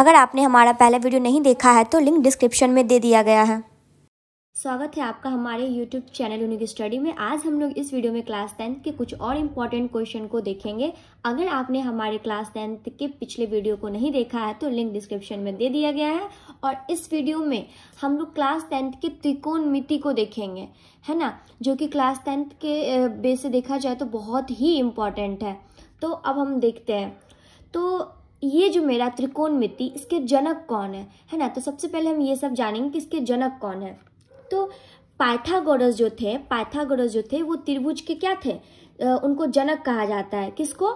अगर आपने हमारा पहला वीडियो नहीं देखा है तो लिंक डिस्क्रिप्शन में दे दिया गया है। स्वागत है आपका हमारे YouTube चैनल यूनिक स्टडी में। आज हम लोग इस वीडियो में क्लास 10th के कुछ और इम्पॉर्टेंट क्वेश्चन को देखेंगे। अगर आपने हमारे क्लास 10th के पिछले वीडियो को नहीं देखा है तो लिंक डिस्क्रिप्शन में दे दिया गया है। और इस वीडियो में हम लोग क्लास 10th के त्रिकोणमिति को देखेंगे, है ना, जो कि क्लास 10th के बेस से देखा जाए तो बहुत ही इम्पॉर्टेंट है। तो अब हम देखते हैं। तो ये जो मेरा त्रिकोणमिति, इसके जनक कौन है ना। तो सबसे पहले हम ये सब जानेंगे कि इसके जनक कौन है। तो पाइथागोरस जो थे वो त्रिभुज के क्या थे, उनको जनक कहा जाता है। किसको?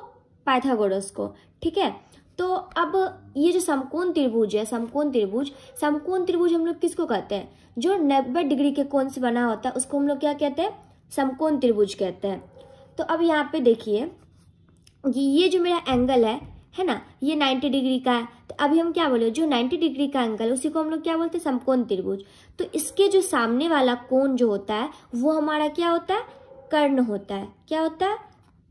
पाइथागोरस को। ठीक है। तो अब ये जो समकोण त्रिभुज है, समकोण त्रिभुज हम लोग किसको कहते हैं? जो 90 डिग्री के कोण से बना होता है उसको हम लोग क्या कहते हैं? समकोण त्रिभुज कहते हैं। तो अब यहाँ पे देखिए, ये जो मेरा एंगल है ना, ये 90 डिग्री का है। तो अभी हम क्या बोले, जो 90 डिग्री का एंगल उसी को हम लोग क्या बोलते हैं? समकोण त्रिभुज। तो इसके जो सामने वाला कोण जो होता है वो हमारा क्या होता है? कर्ण होता है। क्या होता है?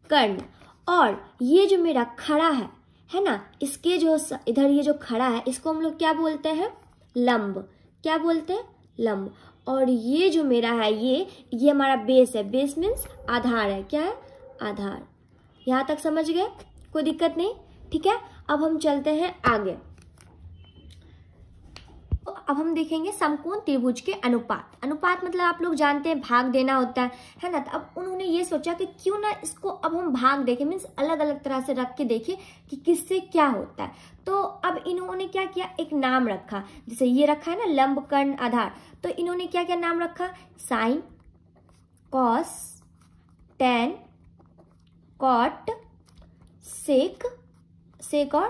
कर्ण। और ये जो मेरा खड़ा है ना, इसके जो इधर ये जो खड़ा है इसको हम लोग क्या बोलते हैं? लंब। क्या बोलते हैं? लंब। और ये जो मेरा है ये हमारा बेस है। बेस मीन्स आधार है। क्या है? आधार। यहाँ तक समझ गए? कोई दिक्कत नहीं। ठीक है। अब हम चलते हैं आगे। तो अब हम देखेंगे समकोण त्रिभुज के अनुपात। अनुपात मतलब आप लोग जानते हैं भाग देना होता है ना। तो अब उन्होंने ये सोचा कि क्यों ना इसको अब हम भाग देखें, मीन्स अलग अलग तरह से रख के देखें कि किससे क्या होता है। तो अब इन्होंने क्या किया, एक नाम रखा। जैसे ये रखा है ना, लंब, कर्ण, आधार। तो इन्होंने क्या क्या नाम रखा? Sign, cos, tan, cot, sec और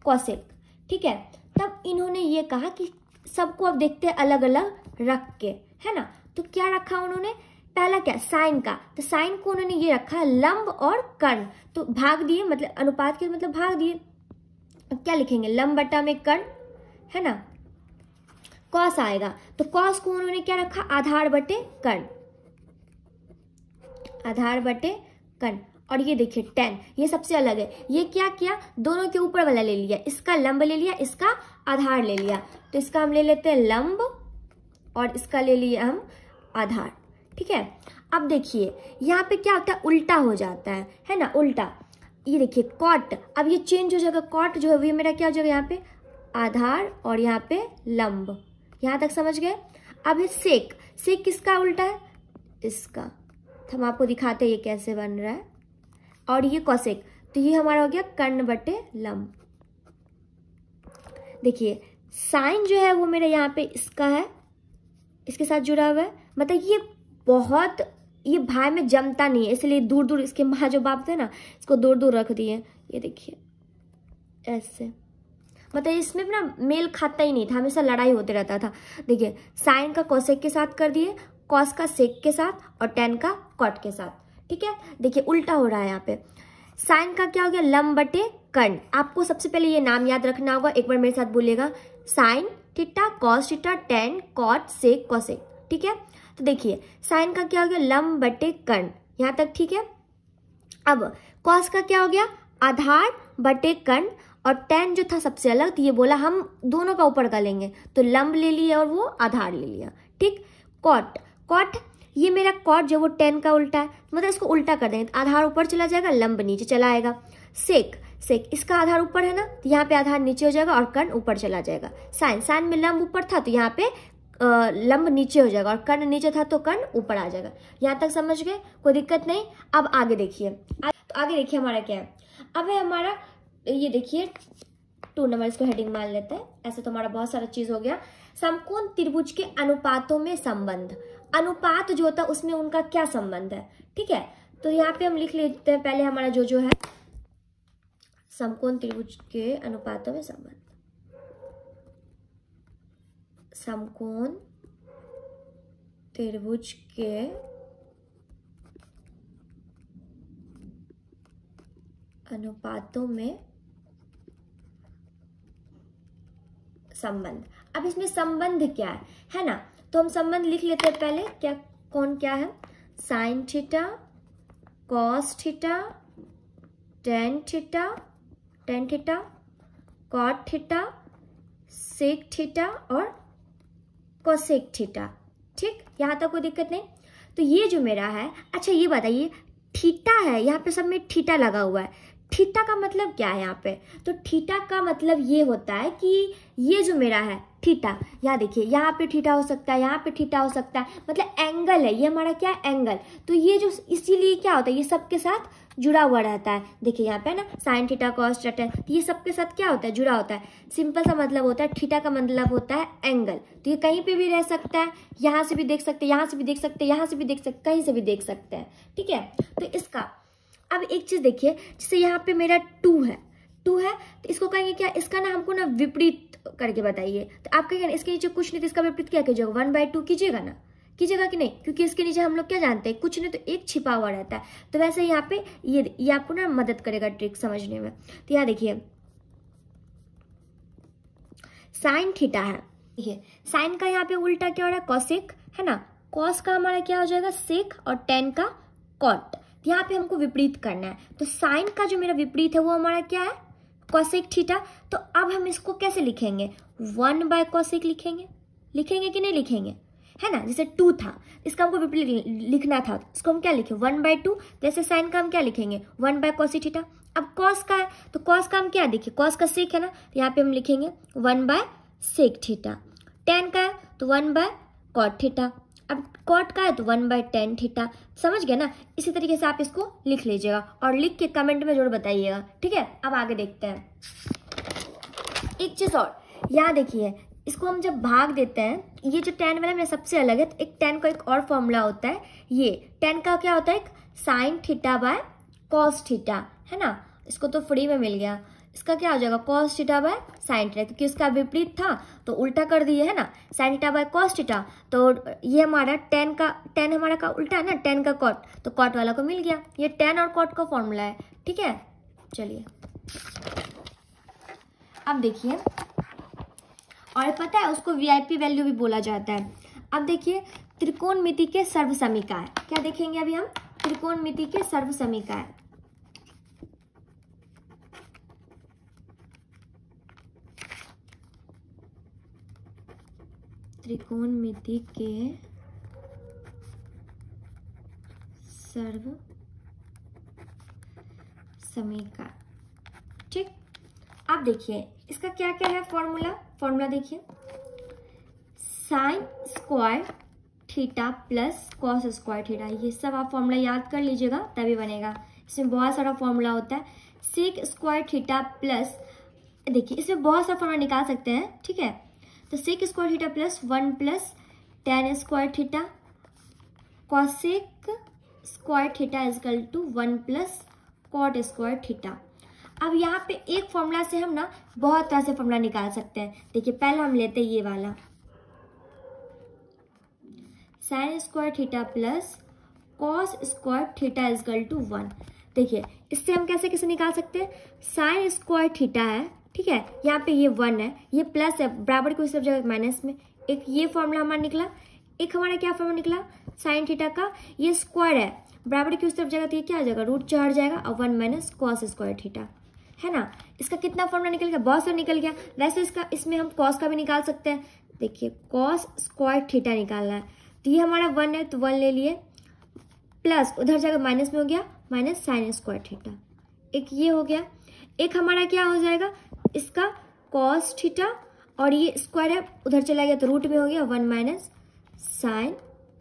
कॉसेक। ठीक है। तब इन्होंने ये कहा कि सबको अब देखते हैं अलग अलग रख के, है ना। तो क्या रखा उन्होंने? पहला क्या? साइन का। तो साइन को उन्होंने ये रखा लंब और कर्ण। तो भाग दिए, मतलब अनुपात के मतलब भाग दिए। अब क्या लिखेंगे? लंब बटा में कर्ण, है ना। कॉस आएगा तो कॉस को उन्होंने क्या रखा? आधार बटे कर्ण। आधार बटे कर्ण। और ये देखिए टेन, ये सबसे अलग है। ये क्या किया? दोनों के ऊपर वाला ले लिया, इसका लंब ले लिया, इसका आधार ले लिया। तो इसका हम ले लेते हैं लंब और इसका ले लिया हम आधार। ठीक है। अब देखिए यहाँ पे क्या होता है? उल्टा हो जाता है ना, उल्टा। ये देखिए कॉट, अब ये चेंज हो जाएगा। कॉट जो है ये मेरा क्या हो जाएगा? यहाँ पे आधार और यहाँ पे लंब। यहाँ तक समझ गए? अब है सेक। सेक किसका उल्टा है? इसका। हम आपको दिखाते हैं ये कैसे बन रहा है। और ये कॉसेक, तो ये हमारा हो गया कर्ण बटे लंब। देखिए साइन जो है वो मेरा यहाँ पे इसका है, इसके साथ जुड़ा हुआ है। मतलब ये बहुत, ये भाई में जमता नहीं है, इसलिए दूर दूर इसके माँ जो बाप थे ना, इसको दूर दूर रख दिए। ये देखिए ऐसे, मतलब इसमें ना मेल खाता ही नहीं था, हमेशा लड़ाई होते रहता था। देखिए साइन का कॉसेक के साथ कर दिए, कॉस का सेक के साथ और टेन का कॉट के साथ। ठीक है। देखिए उल्टा हो रहा है यहाँ पे। साइन का क्या हो गया? लंब बटे कर्ण। आपको सबसे पहले ये नाम याद रखना होगा, एक बार मेरे साथ बोलिएगा। Sine theta, cos theta, tan, cot, sec, cosec. ठीक है। तो देखिए साइन का क्या हो गया? लंब बटे कर्ण। यहाँ तक ठीक है। अब कॉस का क्या हो गया? आधार बटे कर्ण। और टेन जो था सबसे अलग, तो ये बोला हम दोनों का ऊपर का लेंगे, तो लंब ले लिया और वो आधार ले लिया। ठीक। कॉट, ये मेरा कॉट जो वो 10 का उल्टा है, मतलब इसको उल्टा कर देंगे तो आधार ऊपर चला जाएगा, लंब नीचे चला आएगा। सेक, इसका आधार ऊपर है ना, तो यहाँ पे आधार नीचे हो जाएगा और कर्ण ऊपर चला जाएगा। साइन में लंब ऊपर था तो यहाँ पे लंब नीचे हो जाएगा और कर्ण नीचे था तो कर्ण ऊपर आ जाएगा। यहाँ तक समझ गए? कोई दिक्कत नहीं। अब आगे देखिए, तो आगे देखिए हमारा क्या है। अब है हमारा, ये देखिए 2 नंबर, इसको हेडिंग मान लेते हैं। ऐसे तो हमारा बहुत सारा चीज हो गया। समकोण त्रिभुज के अनुपातों में संबंध। अनुपात जो होता है उसमें उनका क्या संबंध है? ठीक है। तो यहाँ पे हम लिख लेते हैं पहले हमारा जो है समकोण त्रिभुज के अनुपातों में संबंध। समकोण त्रिभुज के अनुपातों में संबंध। अब इसमें संबंध क्या है ना, तो हम संबंध लिख लेते हैं पहले। क्या है? Sine theta, cos theta, tan theta, cot theta sec theta और कोसेक थीटा। ठीक, यहाँ तक कोई दिक्कत नहीं। तो ये जो मेरा है, अच्छा ये बताइए थीटा है, यहाँ पे सब में थीटा लगा हुआ है, थीटा का मतलब क्या है यहाँ पे? तो थीटा का मतलब ये होता है कि ये जो मेरा है थीटा, यहाँ देखिए यहाँ पे थीटा हो सकता है, यहाँ पे थीटा हो सकता है, मतलब एंगल है ये हमारा, क्या है? एंगल। तो ये जो इसीलिए क्या होता है, ये सबके साथ जुड़ा हुआ रहता है। देखिए यहाँ पे है ना साइन थीटा कॉस थीटा, ये सबके साथ क्या होता है? जुड़ा होता है। सिंपल सा मतलब होता है, थीटा का मतलब होता है एंगल। तो ये कहीं पे भी रह सकता है, यहाँ से भी देख सकते हैं, यहाँ से भी देख सकते हैं, यहाँ से भी देख सकते, कहीं से भी देख सकते हैं। ठीक है, तो इसका अब एक चीज देखिए, जैसे यहाँ पे मेरा 2 है, 2 है, तो इसको कहेंगे क्या? इसका ना हमको ना विपरीत करके बताइए। तो आप कहेंगे इसके नीचे कुछ नहीं, तो इसका विपरीत क्या कीजिएगा? 1/2 कीजिएगा ना, कीजिएगा कि नहीं? क्योंकि इसके नीचे हम लोग क्या जानते हैं, कुछ नहीं तो एक छिपा हुआ रहता है। तो वैसे यहाँ पे ये आपको ना मदद करेगा ट्रिक समझने में। तो यहाँ देखिए साइन थीटा है, देखिए साइन का यहाँ पे उल्टा क्या हो रहा है? कॉसेक है ना, कॉस का हमारा क्या हो जाएगा? सेक, और टेन का कॉट। यहाँ पे हमको विपरीत करना है, तो साइन का जो मेरा विपरीत है वो हमारा क्या है? Cosec theta. तो अब हम इसको कैसे लिखेंगे? 1/कॉसेक लिखेंगे, लिखेंगे कि नहीं लिखेंगे? है ना, जैसे 2 था, इसका हमको विपरीत लिखना था, इसको हम क्या लिखे? 1/2। जैसे साइन का हम क्या लिखेंगे? 1/कॉसेक थीटा। अब कॉस का है, तो कॉस का हम क्या देखिए? कॉस का सेक है ना, तो यहाँ पे हम लिखेंगे 1/सेक थीटा। टेन का है तो 1/कॉट थीटा। अब कॉट का है तो 1/tan थीटा। समझ गए ना? इसी तरीके से आप इसको लिख लीजिएगा और लिख के कमेंट में जरूर बताइएगा। ठीक है, अब आगे देखते हैं। एक चीज और, यहाँ देखिए इसको हम जब भाग देते हैं, ये जो tan वाला मेरा सबसे अलग है, तो एक tan का एक और फॉर्मूला होता है। ये tan का क्या होता है? एक sine theta by cos theta, है ना। इसको तो फ्री में मिल गया। इसका क्या हो जाएगा? Cos theta by sine theta, क्योंकि इसका विपरीत था तो उल्टा कर दिए, है ना। Sine theta by cos theta, तो ये हमारा tan हमारा का उल्टा है ना, tan का कॉट, तो कॉट वाला को मिल गया। ये tan और कॉट का फॉर्मूला है। ठीक है, चलिए अब देखिए, और पता है उसको वीआईपी वैल्यू भी बोला जाता है। अब देखिए त्रिकोणमिति के सर्वसमीकाय, क्या देखेंगे अभी हम? त्रिकोणमिति के सर्वसमीकाय। त्रिकोणमिति के सर्वसमीकाय। ठीक, अब देखिए इसका क्या क्या है फॉर्मूला देखिए, sign square theta plus cos square theta. ये सब आप फॉर्मूला याद कर लीजिएगा तभी बनेगा। इसमें बहुत सारा फॉर्मूला होता है। सेक स्क्वायर थीटा प्लस, देखिए इसमें बहुत सारा फॉर्मूला निकाल सकते हैं। ठीक है, तो sec square theta plus 1 + tan square theta, cosec square theta is equal to 1 + cot square theta. अब यहाँ पे एक फॉर्मूला से हम ना बहुत तरह से फॉर्मूला निकाल सकते हैं। देखिए पहले हम लेते हैं ये वाला, sine square theta plus cos square theta is equal to 1। देखिए इससे हम कैसे कैसे निकाल सकते हैं? साइन स्क्वायर थीटा है, ठीक है, यहाँ पे ये 1 है, ये प्लस है, बराबर को सब जगह माइनस में। एक ये फॉर्मूला हमारा निकला, एक हमारा क्या फॉर्मूला निकला? साइन थीटा का ये स्क्वायर है, बराबर की उस तरफ जगह तो ये क्या आ जाएगा? रूट चढ़ जाएगा और 1 - कॉस स्क्वायर थीटा, है ना। इसका कितना फॉर्मूला निकल गया? बहुत सारा निकल गया। वैसे इसमें हम कॉस का भी निकाल सकते हैं। देखिए कॉस स्क्वायर थीटा निकालना है, तो ये हमारा 1 है तो 1 ले लिए, प्लस उधर जाकर माइनस में हो गया माइनस साइन स्क्वायर थीटा। एक ये हो गया, एक हमारा क्या हो जाएगा? इसका कॉस थीटा, और ये स्क्वायर है उधर चला गया तो रूट में हो गया 1 - साइन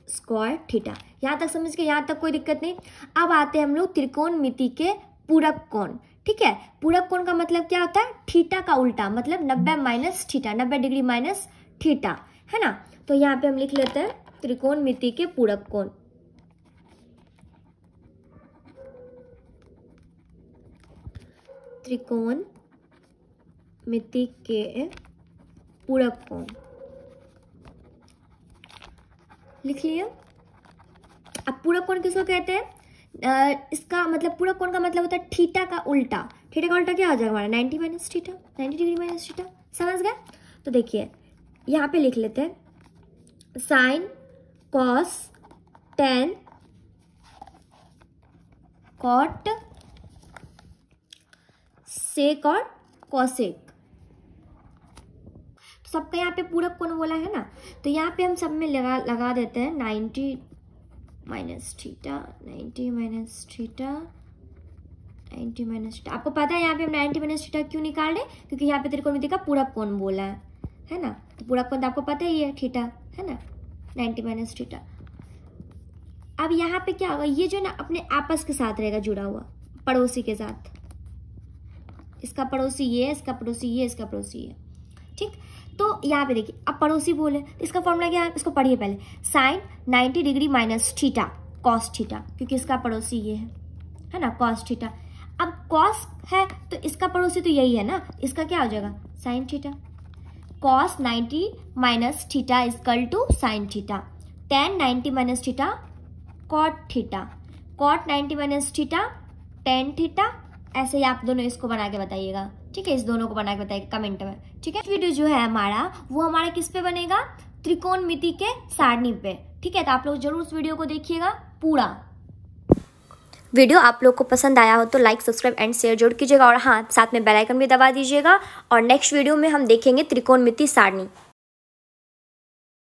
स्क्वायर थीटा। यहाँ तक समझ के, यहाँ तक कोई दिक्कत नहीं। अब आते हैं हम लोग त्रिकोणमिति के पूरक कोण। ठीक है, पूरक कोण का मतलब क्या होता है? थीटा का उल्टा, मतलब 90 - थीटा, 90 डिग्री माइनस थीटा, है ना। तो यहाँ पे हम लिख लेते हैं त्रिकोणमिति के पूरक कोण। त्रिकोणमिति के पूरक कोण लिख लिया। अब पूरक कोण किसको कहते हैं? इसका मतलब पूरक कोण का मतलब होता है थीटा का उल्टा। थीटा का उल्टा क्या हो जाएगा हमारा? 90 - थीटा, 90 डिग्री माइनस थीटा। समझ गए? तो देखिए यहाँ पे लिख लेते हैं sine cos tan cot sec और कॉसेक। तो सबका यहाँ पे पूरक कोण बोला है ना, तो यहाँ पे हम सब में लगा देते हैं 90 minus theta, 90 minus theta, 90 minus theta. आपको पता है यहाँ पे हम 90 माइनस थीटा क्यों निकाल रहे, क्योंकि यहाँ पे त्रिकोणमिति का पूरक कोण बोला है ना, तो पूरक कोण तो आपको पता ही है थीटा, है ना, 90 माइनस थीटा। अब यहाँ पे क्या होगा, ये जो ना अपने आपस के साथ रहेगा जुड़ा हुआ, पड़ोसी के साथ, इसका पड़ोसी ये है, इसका पड़ोसी ये, इसका पड़ोसी ये, ठीक। तो यहाँ पे देखिए, अब पड़ोसी बोले, इसका फॉर्मूला क्या है, इसको पढ़िए पहले, sine 90 degree minus theta cos theta, क्योंकि इसका पड़ोसी ये है ना, कॉस थीटा। अब कॉस है तो इसका पड़ोसी तो यही है ना, इसका क्या हो जाएगा, sine theta. Cos 90 minus theta is equal to sine theta, tan 90 minus theta cot theta, cot 90 minus theta tan theta. ऐसे ही आप दोनों इसको बना के बताइएगा, ठीक है, इस दोनों को बना के बताइएगा कमेंट में, ठीक है। वीडियो जो है हमारा वो हमारे किस पे बनेगा, त्रिकोणमिति के सारणी पे, ठीक है। तो आप लोग जरूर उस वीडियो को देखिएगा पूरा। वीडियो आप लोग को पसंद आया हो तो लाइक, सब्सक्राइब एंड शेयर जरूर कीजिएगा, और हाँ, साथ में बेल आइकन भी दबा दीजिएगा। और नेक्स्ट वीडियो में हम देखेंगे त्रिकोणमिति सारणी।